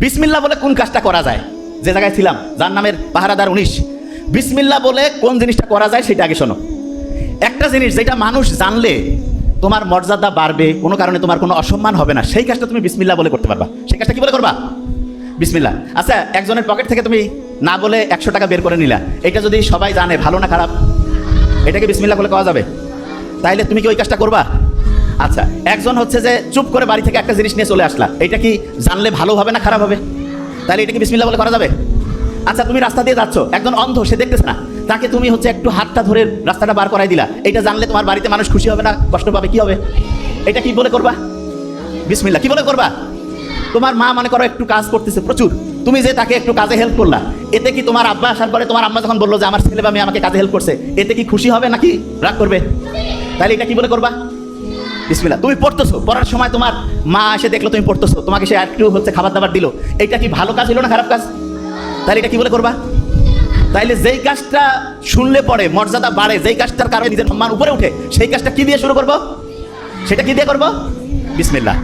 বিসমিল্লাহ বলে কোন কাজটা করা যায়? যে জায়গায় ছিলাম, যার নামের পাহারাদার 19, বিসমিল্লাহ বলে কোন জিনিসটা করা যায় সেটা আগে শোনো। একটা জিনিস যেটা মানুষ জানলে তোমার মর্যাদা বাড়বে, কোনো কারণে তোমার কোনো অসম্মান হবে না, সেই কাজটা তুমি বিসমিল্লাহ বলে করতে পারবা। সেই কাজটা কি বলে করবা? বিসমিল্লাহ। আচ্ছা, একজনের পকেট থেকে তুমি না বলে 100 টাকা বের করে নিলা, এটা যদি সবাই জানে, ভালো না খারাপ? এটাকে বিসমিল্লাহ বলে কওয়া যাবে? তাইলে তুমি কি ওই কাজটা করবা? আচ্ছা, একজন হচ্ছে যে চুপ করে বাড়ি থেকে একটা জিনিস নিয়ে চলে আসলা, এটা কি জানলে ভালো হবে না খারাপ হবে? তাহলে এটা কি বিসমিল্লাহ বলে করা যাবে? আচ্ছা, তুমি রাস্তা দিয়ে যাচ্ছ, একজন অন্ধ, সে দেখতেছে না, তাকে তুমি হচ্ছে একটু হাতটা ধরে রাস্তাটা বার করাই দিলা, এটা জানলে তোমার বাড়িতে মানুষ খুশি হবে না কষ্ট পাবে? কি হবে? এটা কি বলে করবা? বিসমিল্লাহ। কি বলে করবা? তোমার মা মনে করো একটু কাজ করতেছে প্রচুর, তুমি যে তাকে একটু কাজে হেল্প করলা, এতে কি তোমার আব্বা আসার পরে তোমার আম্মা যখন বললো যে আমার ছেলে বা মেয়ে আমাকে কাজে হেল্প করছে, এতে কি খুশি হবে নাকি রাগ করবে? তাহলে এটা কি বলে করবা? বিসমিল্লাহ। তুমি পড়তেছো, পড়ার সময় তোমার মা এসে দেখলো তুমি পড়তেছো, তোমাকে সে একটু হচ্ছে খাবার দাবার দিল, এটা কি ভালো কাজ হলো না খারাপ কাজ? তাহলে এটা কি বলে করবা? তাইলে যেই কাজটা শুনলে পরে মর্যাদা বাড়ে, যেই কাজটার কারণে নিজের সম্মান উপরে উঠে, সেই কাজটা কি দিয়ে শুরু করব? সেটা কি দিয়ে করব? বিসমিল্লাহ।